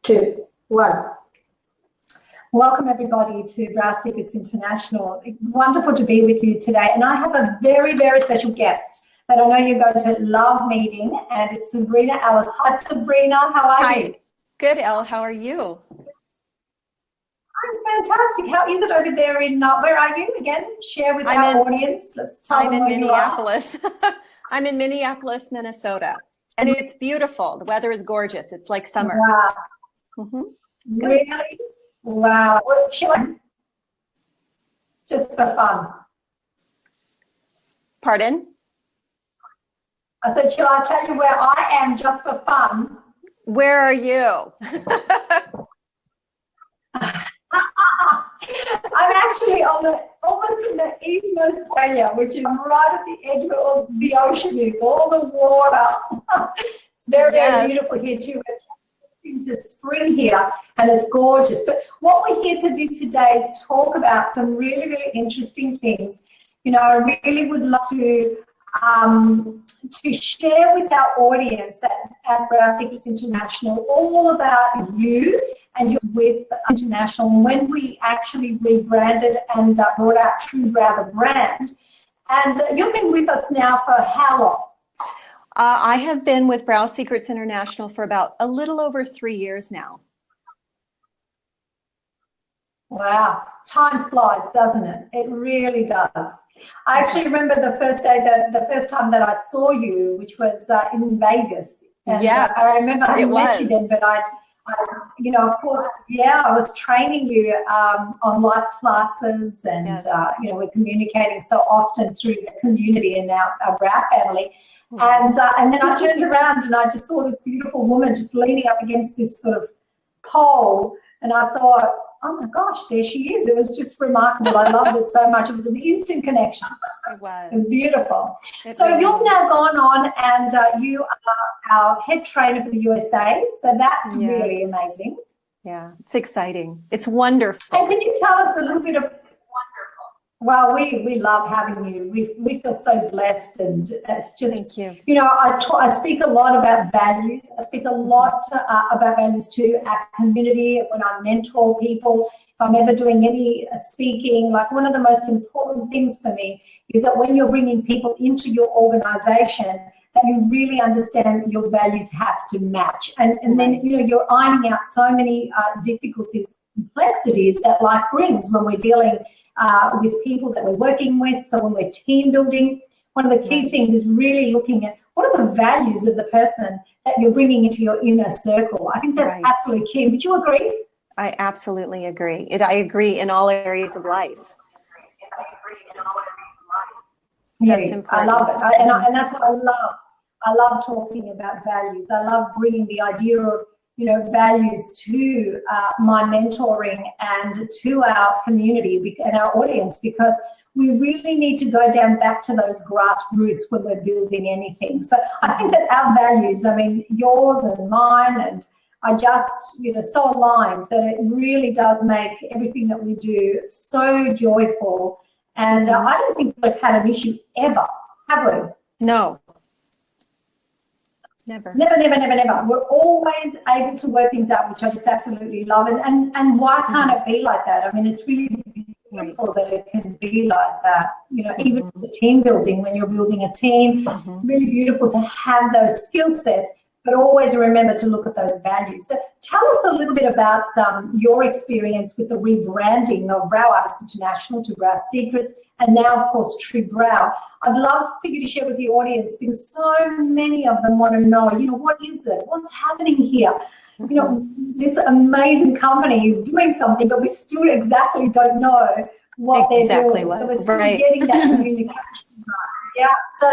Two, one. Welcome everybody to Brow Secrets International. Wonderful to be with you today. And I have a very, very special guest that I know you're going to love meeting, and it's Sabrina, Ehlis. Hi Sabrina, how are you? Hi, good Elle, how are you? I'm fantastic. How is it over there in, where are you again? Share with our audience. Let's tell them where you are. I'm in Minneapolis. I'm in Minneapolis, Minnesota. And it's beautiful. The weather is gorgeous. It's like summer. Wow. It's good. Really? Wow. Well, just for fun. Pardon? I said, shall I tell you where I am just for fun? Where are you? I'm actually almost in the eastmost Australia, which is right at the edge where all the ocean is, all the water. It's very, very beautiful here too. It's into spring here and it's gorgeous. But what we're here to do today is talk about some really, really interesting things. You know, I really would love to share with our audience at Brow Secrets International all about you and your with International, when we actually rebranded and brought out TrueBrow, the brand. And you've been with us now for how long? I have been with Brow Secrets International for about a little over 3 years now. Wow, time flies, doesn't it? It really does. I actually remember the first time that I saw you, which was in Vegas. And yes, I remember I met you then, but I, you know, of course, I was training you on live classes, and you know, we're communicating so often through the community and our Brow family. And then I turned around and I just saw this beautiful woman just leaning up against this sort of pole, and I thought, oh my gosh, there she is. It was just remarkable. I loved it so much. It was an instant connection. It was. It was beautiful. So you've now gone on and you are our head trainer for the USA. So that's really amazing. Yeah, it's exciting. It's wonderful. And can you tell us a little bit of, well, we love having you. We feel so blessed, and it's just, thank you. You know, I speak a lot about values. I speak a lot about values to our community when I mentor people. If I'm ever doing any speaking, like one of the most important things for me is that when you're bringing people into your organization, that you really understand your values have to match. And then, you know, you're ironing out so many difficulties, complexities that life brings when we're dealing with people that we're working with. So when we're team building, one of the key things is really looking at what are the values of the person that you're bringing into your inner circle. I think that's absolutely key. Would you agree? I absolutely agree. I agree in all areas of life. That's important. I love it. And that's what I love. I love talking about values. I love bringing the idea of, you know, values to my mentoring and to our community and our audience, because we really need to go down back to those grassroots when we're building anything. So I think that our values, I mean, yours and mine, and I just, you know, so aligned that it really does make everything that we do so joyful. And I don't think we've had an issue ever, have we? No. Never. Never, never, never, never. We're always able to work things out, which I just absolutely love. And why can't it be like that? I mean, it's really beautiful that it can be like that. You know, even the team building, when you're building a team, it's really beautiful to have those skill sets, but always remember to look at those values. So tell us a little bit about your experience with the rebranding of Brow Artists International to Brow Secrets, and now, of course, TrueBrow. I'd love for you to share with the audience, because so many of them want to know, you know, what is it? What's happening here? You know, this amazing company is doing something, but we still exactly don't know what they're doing. So we're still getting that communication right. Yeah, so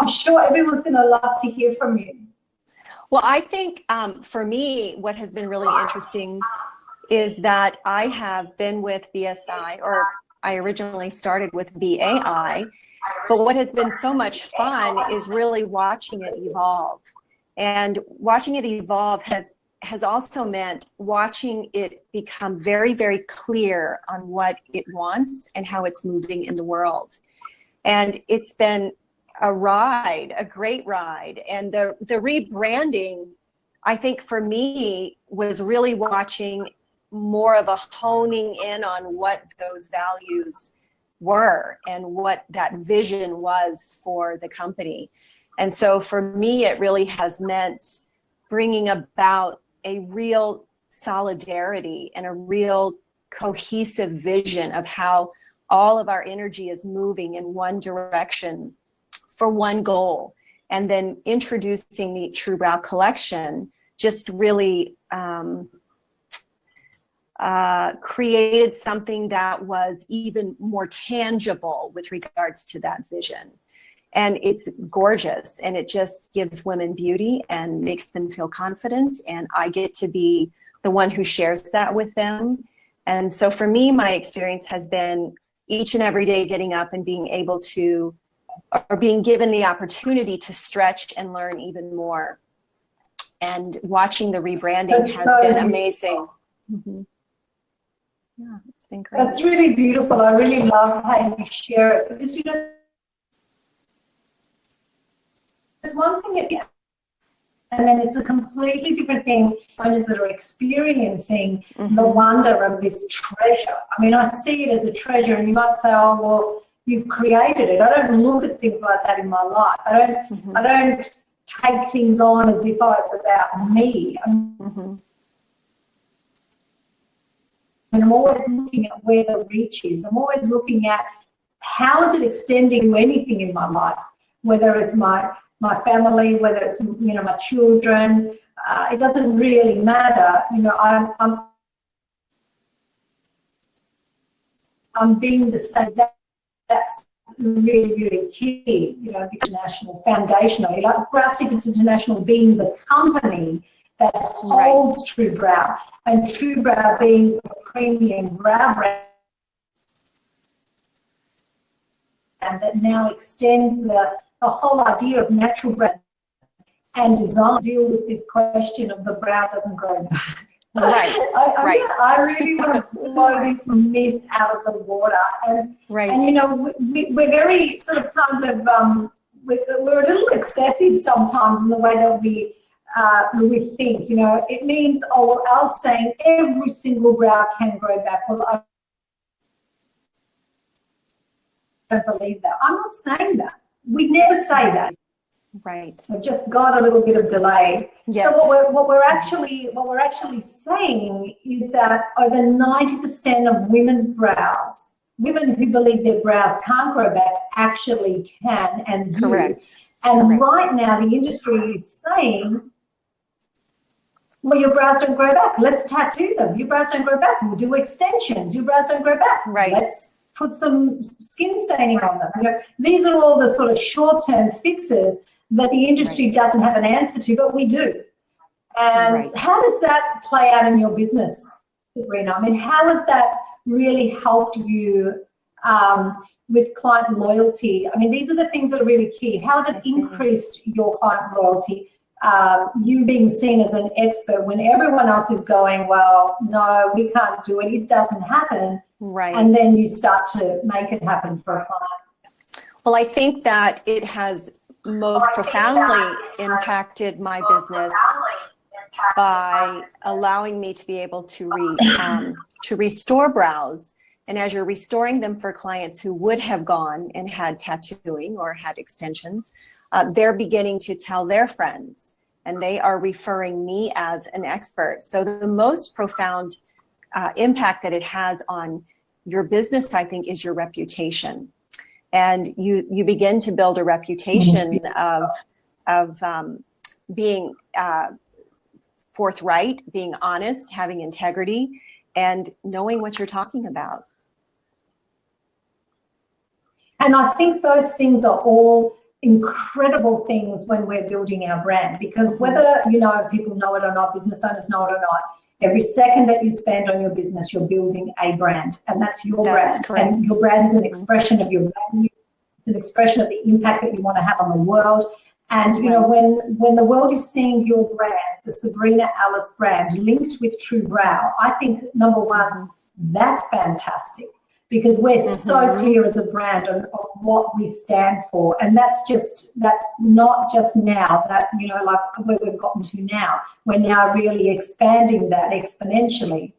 I'm sure everyone's going to love to hear from you. Well, I think for me, what has been really interesting is that I have been with BSI, or I originally started with BAI, but what has been so much fun is really watching it evolve. And watching it evolve has also meant watching it become very, very clear on what it wants and how it's moving in the world. And it's been a ride, a great ride. And the rebranding I think for me was really watching more of a honing in on what those values were and what that vision was for the company. And so for me, it really has meant bringing about a real solidarity and a real cohesive vision of how all of our energy is moving in one direction for one goal. And then introducing the TrueBrow collection just really created something that was even more tangible with regards to that vision. And it's gorgeous, and it just gives women beauty and makes them feel confident. And I get to be the one who shares that with them. And so for me, my experience has been each and every day getting up and being able to, or being given the opportunity to stretch and learn even more. And watching the rebranding has been amazing. Mm-hmm. Yeah, it's been great. That's really beautiful. I really love how you share it, because, you know, there's one thing, and then it's a completely different thing when others that are experiencing the wonder of this treasure. I mean, I see it as a treasure, and you might say, oh, well, you've created it. I don't look at things like that in my life. I don't take things on as if it's about me. And I'm always looking at where the reach is. I'm always looking at how is it extending to anything in my life, whether it's my family, whether it's, you know, my children. It doesn't really matter. You know, I'm being the same. That's really, really key. You know, international, foundationally, like Brow Secrets International being the company that holds TrueBrow, and TrueBrow being a premium brow brand that now extends the whole idea of natural brand and design, deal with this question of the brow doesn't grow back. I really want to blow this myth out of the water. And you know, we're very sort of we're a little excessive sometimes in the way that we think. You know, it means, oh, well, I was saying every single brow can grow back. Well, I don't believe that. I'm not saying that. We never say that. Right. We've just got a little bit of delay. Yes. So what we're actually saying is that over 90% of women's brows, women who believe their brows can't grow back, actually can and do. Correct. And right now the industry is saying, well, your brows don't grow back. Let's tattoo them. Your brows don't grow back. We'll do extensions. Your brows don't grow back. Right. Let's put some skin staining on them. You know, these are all the sort of short-term fixes that the industry doesn't have an answer to, but we do. And how does that play out in your business, Sabrina? I mean, how has that really helped you with client loyalty? I mean, these are the things that are really key. How has it increased your client loyalty? You being seen as an expert when everyone else is going, well, no, we can't do it. It doesn't happen. Right. And then you start to make it happen for a client. Well, I think that it has most profoundly impacted my business by allowing me to be able to restore brows. And as you're restoring them for clients who would have gone and had tattooing or had extensions, they're beginning to tell their friends, and they are referring me as an expert. So the most profound impact that it has on your business, I think, is your reputation. And you begin to build a reputation of being forthright, being honest, having integrity, and knowing what you're talking about. And I think those things are all incredible things when we're building our brand, because whether, you know, people know it or not, business owners know it or not, every second that you spend on your business, you're building a brand, and that's your brand. Correct. And your brand is an expression of your value. It's an expression of the impact that you want to have on the world. And, you know, when the world is seeing your brand, the Sabrina Ehlis brand linked with TrueBrow, I think, number one, that's fantastic. because we're so clear as a brand on what we stand for. And that's not just now that, you know, like where we've gotten to now. We're now really expanding that exponentially.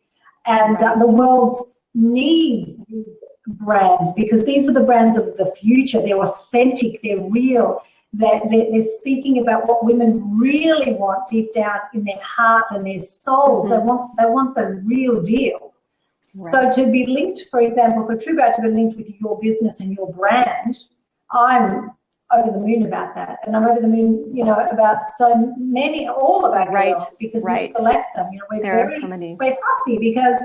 And the world needs these brands, because these are the brands of the future. They're authentic, they're real, they're speaking about what women really want deep down in their hearts and their souls. They want the real deal. So to be linked, for example, for TrueBrow to be linked with your business and your brand, I'm over the moon about that. And I'm over the moon, you know, about so many, all of our girls, because we select them. You know, we're fussy because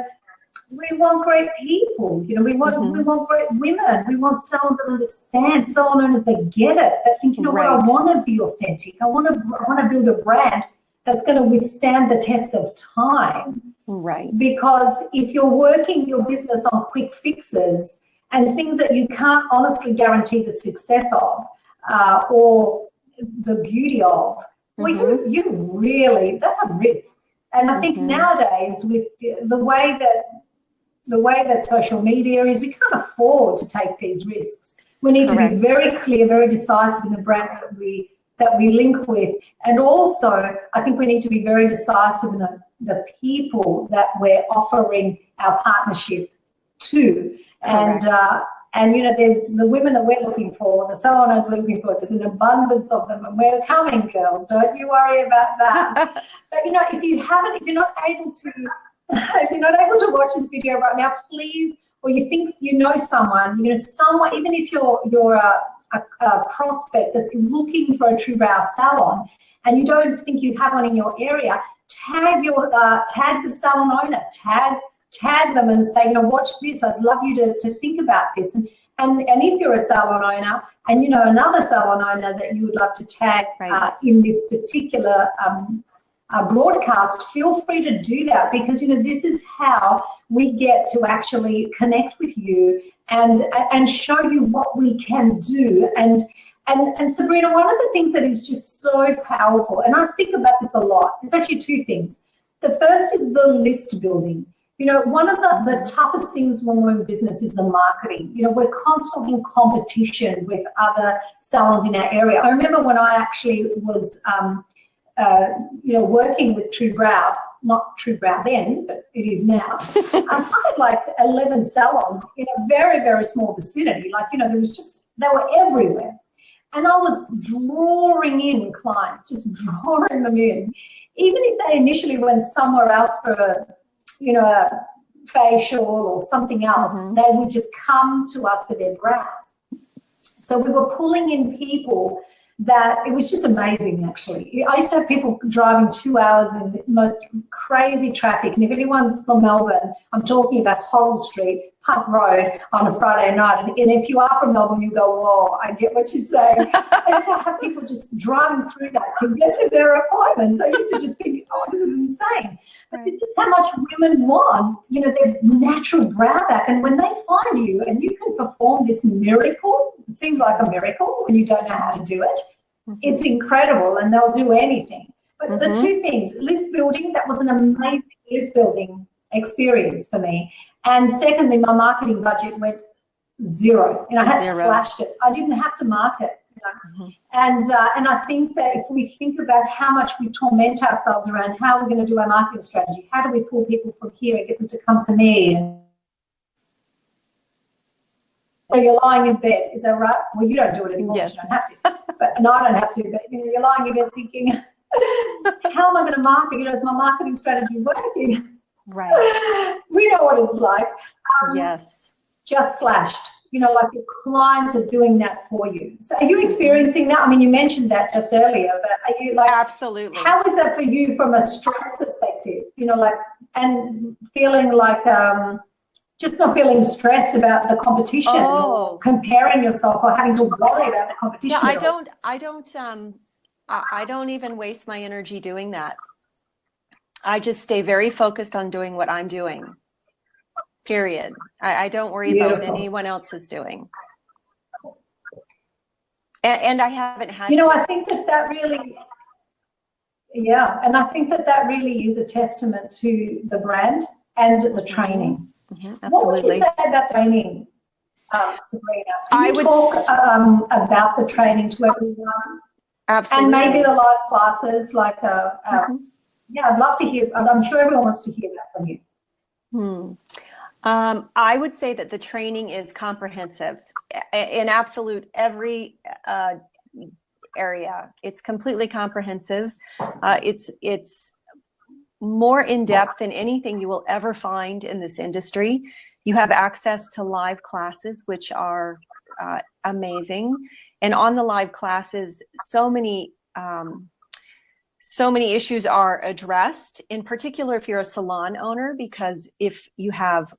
we want great people. You know, we want great women. We want someone that understands, someone owners that get it, that think, you know what, I want to be authentic. I want to build a brand that's going to withstand the test of time. Right. Because if you're working your business on quick fixes and things that you can't honestly guarantee the success of or the beauty of, well, you really, that's a risk. And I think nowadays with the way that social media is, we can't afford to take these risks. We need to be very clear, very decisive in the brands that we link with. And also, I think we need to be very decisive in the people that we're offering our partnership to. And you know, there's the women that we're looking for, the salon we're looking for, there's an abundance of them, and we're coming, girls, don't you worry about that. But you know, if you're not able to watch this video right now, please, or you think you know someone, even if you're a prospect that's looking for a TrueBrow salon and you don't think you have one in your area, tag the salon owner, tag them and say, you know, watch this, I'd love you to think about this. And if you're a salon owner and you know another salon owner that you would love to tag in this particular broadcast, feel free to do that, because you know this is how we get to actually connect with you and show you what we can do. And Sabrina, one of the things that is just so powerful, and I speak about this a lot, there's actually two things. The first is the list building. You know, one of the toughest things when we're in business is the marketing. You know, we're constantly in competition with other salons in our area. I remember when I actually was working with TrueBrow, not TrueBrow then, but it is now. I had like 11 salons in a very, very small vicinity. Like, you know, they were everywhere. And I was drawing in clients, just drawing them in. Even if they initially went somewhere else for a facial or something else, they would just come to us for their brows. So we were pulling in people that it was just amazing, actually. I used to have people driving 2 hours in the most crazy traffic. And if anyone's from Melbourne, I'm talking about Hoddle Street, Punt Road on a Friday night. And if you are from Melbourne, you go, whoa, I get what you're saying. I used to have people just driving through that to get to their appointments. I used to just think, oh, this is insane. But this is how much women want, you know, their natural brow back. And when they find you and you can perform this miracle, it seems like a miracle when you don't know how to do it. It's incredible, and they'll do anything. But the two things, list building, that was an amazing list building experience for me. And secondly, my marketing budget went zero. You know, I had slashed it. I didn't have to market. You know? And I think that if we think about how much we torment ourselves around how we're going to do our marketing strategy, how do we pull people from here and get them to come to me? And so you're lying in bed, is that right? Well, you don't do it anymore. Yes. You don't have to. But no, I don't have to. But you know, you're lying in bed thinking, how am I going to market? You know, is my marketing strategy working? Right. We know what it's like. Yes. Just slashed. You know, like your clients are doing that for you. So are you experiencing that? I mean, you mentioned that just earlier, but are you like, absolutely. How is that for you from a stress perspective? You know, like, and feeling like, just not feeling stressed about the competition or comparing yourself or having to worry about the competition. Yeah, I don't even waste my energy doing that. I just stay very focused on doing what I'm doing. Period. I don't worry about what anyone else is doing. And I haven't had to. You know, I think that really, and I think that really is a testament to the brand and the training. What would you Absolutely. say about training, Sabrina? Can I you would talk about the training to everyone? absolutely. And maybe the live classes, like, yeah, I'd love to hear, and I'm sure everyone wants to hear that from you. I would say that the training is comprehensive in absolute every area. It's completely comprehensive. It's more in depth than anything you will ever find in this industry. You have access to live classes, which are amazing. And on the live classes, so many issues are addressed, in particular if you're a salon owner, because if you have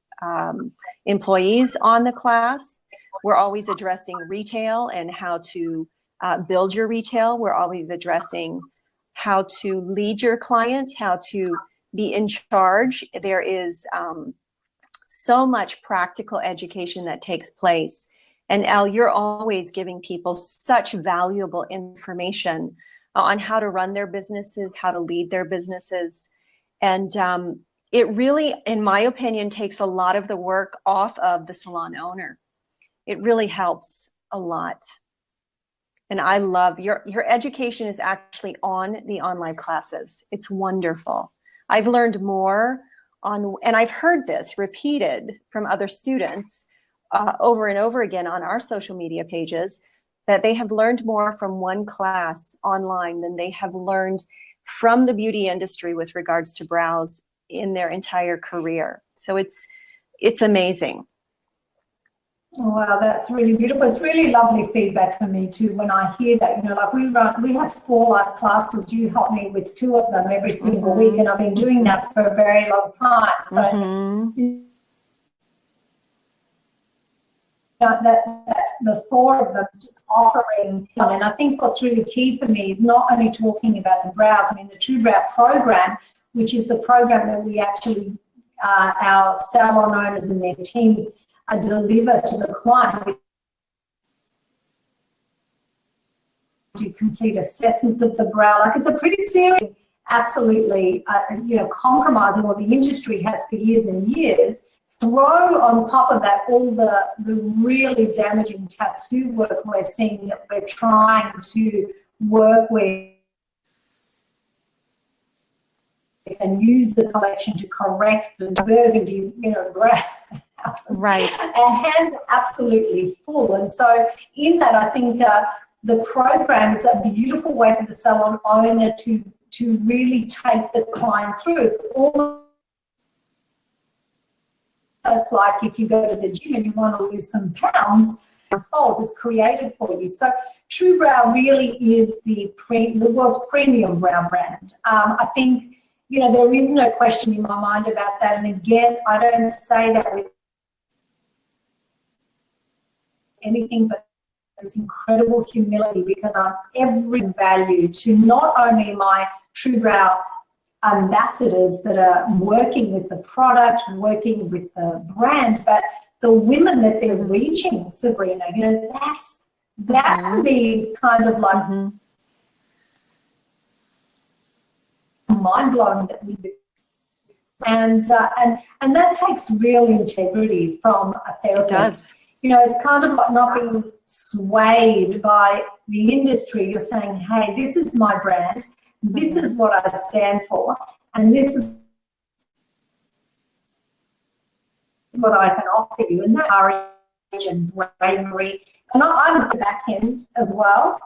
employees on the class, we're always addressing retail and how to build your retail. We're always addressing how to lead your client, how to be in charge. There is so much practical education that takes place. And Elle, you're always giving people such valuable information on how to run their businesses, how to lead their businesses. And it really, in my opinion, takes a lot of the work off of the salon owner. It really helps a lot. And I love your education is actually on the online classes. It's wonderful. I've learned more and I've heard this repeated from other students over and over again on our social media pages, that they have learned more from one class online than they have learned from the beauty industry with regards to brows in their entire career. So it's amazing. Wow, that's really beautiful. It's really lovely feedback for me too when I hear that. You know, like we have 4 live classes. You help me with 2 of them every single week, and I've been doing that for a very long time. So that the 4 of them just offering, and I think what's really key for me is not only talking about the brows. I mean, the TrueBrow program, which is the program that we actually our salon owners and their teams deliver to the client. Do complete assessments of the brow. Like, it's a pretty serious, absolutely, you know, compromising what the industry has for years and years. Throw on top of that all the really damaging tattoo work we're seeing that we're trying to work with and use the collection to correct the burgundy, you know, brow. Right. Our hands are absolutely full. And so in that, I think the program is a beautiful way for the salon owner to really take the client through. It's almost like if you go to the gym and you want to lose some pounds, it's created for you. So TrueBrow really is the world's premium brow brand. I think, you know, there is no question in my mind about that. And again, I don't say that with anything but this incredible humility, because I'm every value to not only my TrueBrow ambassadors that are working with the product, working with the brand, but the women that they're reaching, Sabrina. You know, that for me is kind of like mind-blowing that we do. And that takes real integrity from a therapist. It does. You know, it's kind of like not being swayed by the industry. You're saying, hey, this is my brand, this is what I stand for, and this is what I can offer you. And that courage and bravery. And I'm at the back end as well.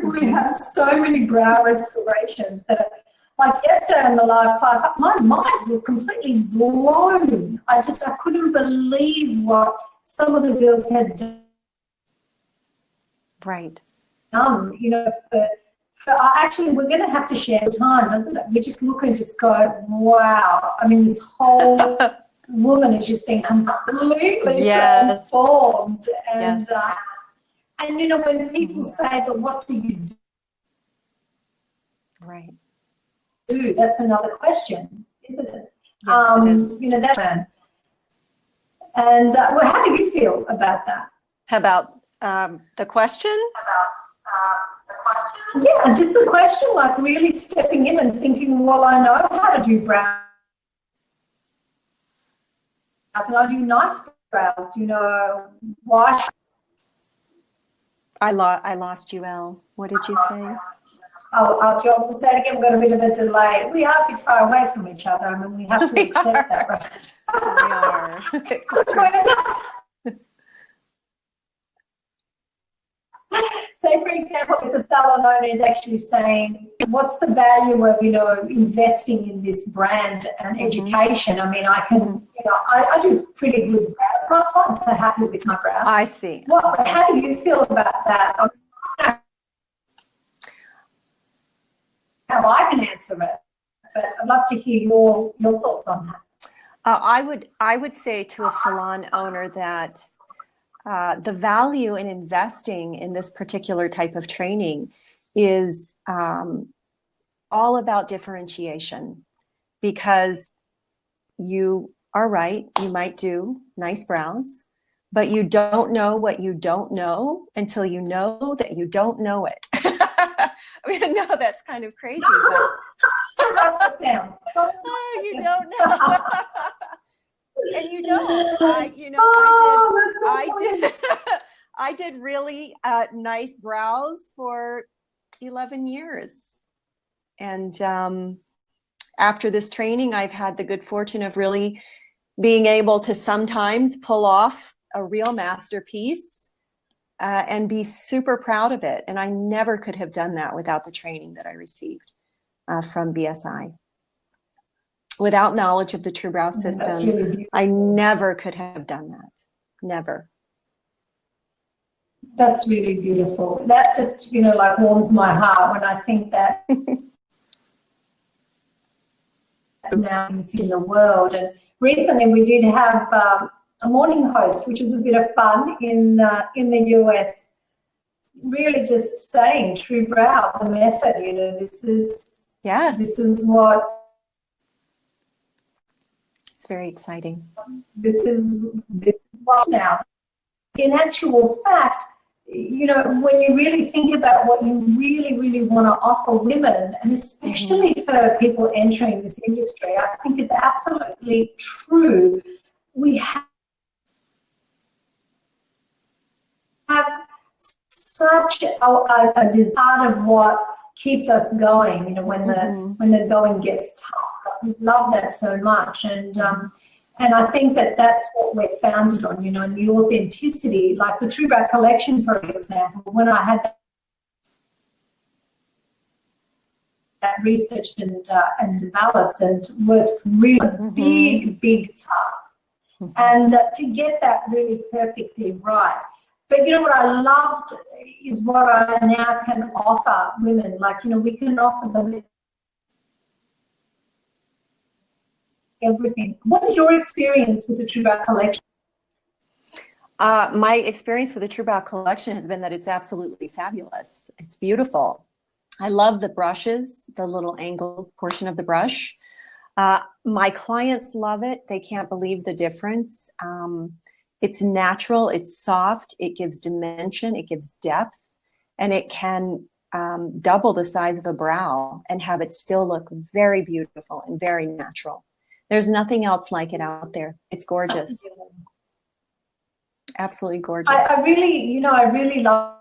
We have so many brow restorations that are, like yesterday in the live class, my mind was completely blown. I couldn't believe what some of the girls had done. Right. You know, actually, we're going to have to share time, isn't it? We just look and just go, wow. I mean, this whole woman has just been completely transformed. And, and, you know, when people say, but what do you do? Right. That's another question, isn't it? Yes, it is. You know, that's and well, how do you feel about that? How about the question? Yeah, just the question, like really stepping in and thinking, well, I know how to do brow and I do nice brows, you know, wash. I lost you, Elle. What did you say? I'll do you want me to say it again? We've got a bit of a delay. We are a bit far away from each other. I mean, we have to accept that, right? We are. It's true. Say, for example, if the salon owner is actually saying, what's the value of, you know, investing in this brand and education? I mean, I can, you know, I do pretty good brows. My clients are happy with my brows. I see. Well, how do you feel about that? I don't know how I can answer it, but I'd love to hear your thoughts on that. I would say to a salon owner that the value in investing in this particular type of training is all about differentiation, because you are right, you might do nice brows, but you don't know what you don't know until you know that you don't know it. I mean, I know that's kind of crazy, but you don't know. And you don't. I did really nice brows for 11 years. And after this training, I've had the good fortune of really being able to sometimes pull off a real masterpiece and be super proud of it. And I never could have done that without the training that I received from BSI. Without knowledge of the TrueBrow system, really I never could have done that. Never. That's really beautiful. That just, you know, like warms my heart when I think that now in the world. And recently we did have a morning host, which was a bit of fun in the US. Really just saying TrueBrow, the method, you know, this is what. Very exciting. This is now. In actual fact, you know, when you really think about what you really, really want to offer women, and especially for people entering this industry, I think it's absolutely true. We have such a desire of what keeps us going, you know, when the going gets tough. We love that so much, and I think that that's what we're founded on, you know, and the authenticity. Like the TrueBrow collection, for example, when I had that researched and developed and worked really big task, and to get that really perfectly right. But you know what I loved is what I now can offer women. Like, you know, we can offer them everything. What is your experience with the TrueBrow collection? My experience with the TrueBrow collection has been that it's absolutely fabulous. It's beautiful. I love the brushes, the little angled portion of the brush. My clients love it. They can't believe the difference. It's natural, it's soft, it gives dimension, it gives depth, and it can double the size of a brow and have it still look very beautiful and very natural. There's nothing else like it out there. It's gorgeous. Absolutely gorgeous. I really love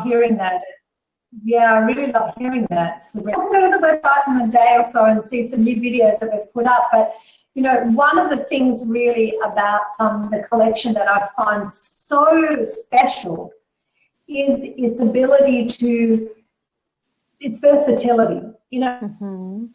hearing that. Yeah, I really love hearing that. So I'll go to the website in a day or so and see some new videos that we've put up. But you know, one of the things really about the collection that I find so special is its ability to, its versatility. You know,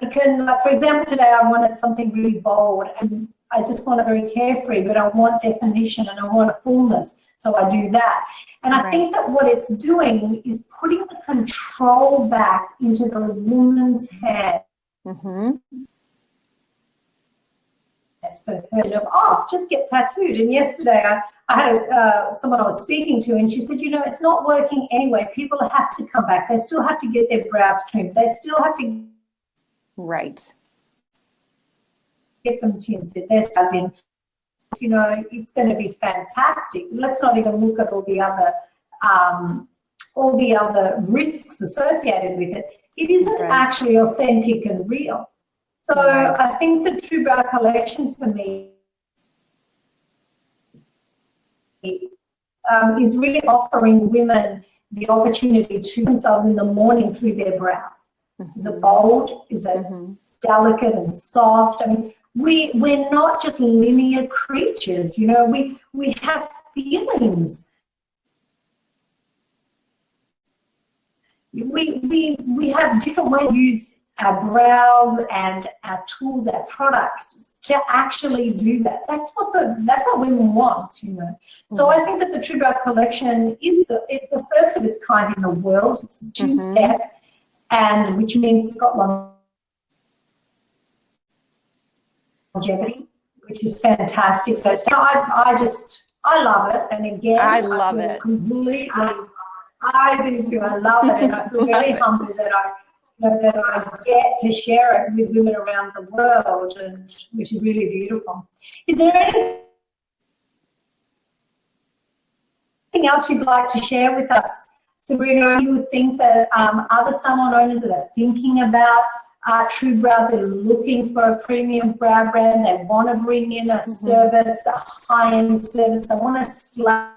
it can, for example, today I wanted something really bold, and I just want it very carefree, but I want definition and I want a fullness, so I do that. And I think that what it's doing is putting the control back into the woman's head. That's for her of, just get tattooed. And yesterday I had someone I was speaking to, and she said, you know, it's not working anyway. People have to come back. They still have to get their brows trimmed. They still have to get them tinted. Their stars in. You know, it's going to be fantastic. Let's not even look at all the other risks associated with it. it isn't actually authentic and real. So I think the TrueBrow collection for me is really offering women the opportunity to themselves in the morning through their brows. Is it bold? Is it delicate and soft? I mean, we're not just linear creatures, you know, we have feelings. We have different ways to use our brows and our tools, our products to actually do that. That's what women want, you know. So I think that the TrueBrow collection is the first of its kind in the world. It's a two-step, and which means it's got longevity, which is fantastic. So I love it, and again, I love it completely. I do too. I love it, and I feel very humbled that I get to share it with women around the world, and which is really beautiful. Is there anything else you'd like to share with us, Sabrina? You would think that other salon owners that are thinking about TrueBrow, they're looking for a premium brow brand, they want to bring in a service, a high-end service, they want to slash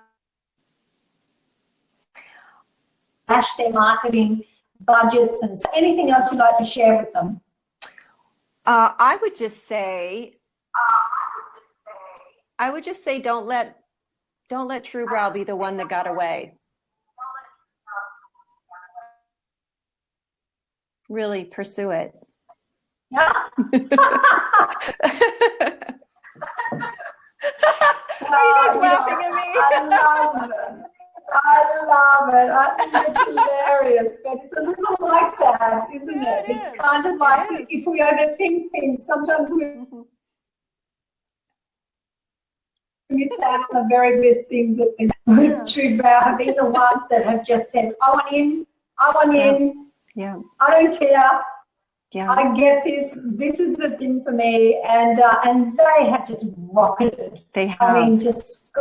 their marketing budgets, and anything else you'd like to share with them? I would just say don't let TrueBrow be the one that got away. Really pursue it. Yeah. Are you guys laughing at me? I love it. I think it's hilarious, but it's a little like that, isn't it? It's kind of like if we overthink things, sometimes we miss out on the very best things that TrueBrow have been the ones that have just said, I want in. Yeah. I don't care. Yeah. I get this. This is the thing for me, and they have just rocketed. They have. I mean, just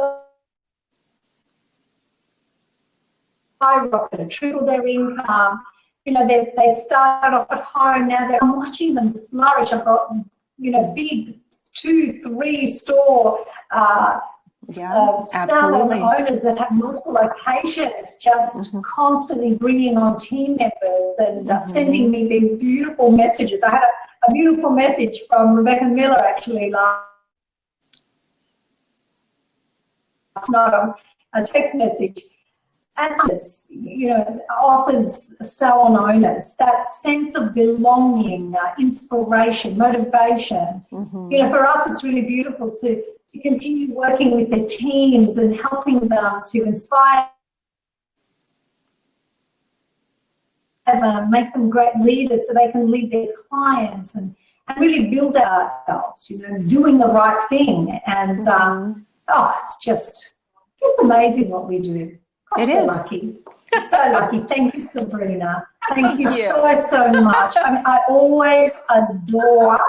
skyrocketed, tripled their income. You know, they started off at home. Now I'm watching them flourish. I've got, you know, big 2-3 store salon owners that have multiple locations, just constantly bringing on team members and sending me these beautiful messages. I had a beautiful message from Rebecca Miller actually last night, a text message. And this, you know, offers salon owners that sense of belonging, inspiration, motivation. You know, for us, it's really beautiful to continue working with their teams and helping them to inspire them, make them great leaders so they can lead their clients and really build ourselves, you know, doing the right thing. And it's amazing what we do. Gosh, it is lucky. So lucky. Thank you, Sabrina. Thank you so much. I mean, I always adore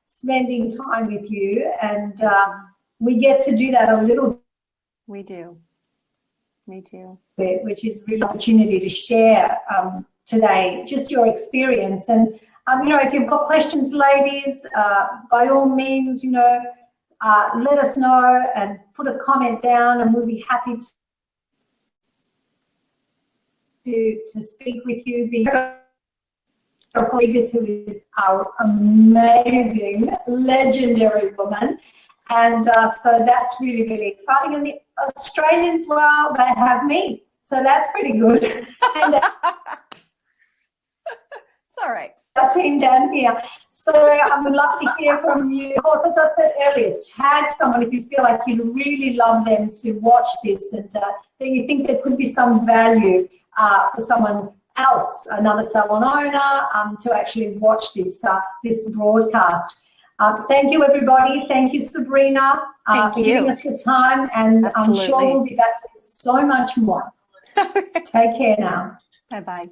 spending time with you, and we get to do that a little. We do. Me too. Which is really an opportunity to share today, just your experience. And you know, if you've got questions, ladies, by all means, you know, let us know and put a comment down, and we'll be happy to speak with you. The Rodriguez, who is our amazing, legendary woman. And so that's really, really exciting. And the Australians, well, they have me. So that's pretty good. And it's all right. Our team down here. So I would love to hear from you. Of course, as I said earlier, tag someone if you feel like you'd really love them to watch this, and that you think there could be some value for someone else, another salon owner, to actually watch this broadcast. Thank you, everybody. Thank you, Sabrina, for giving us your time, and I'm sure we'll be back with so much more. Take care now. Bye-bye.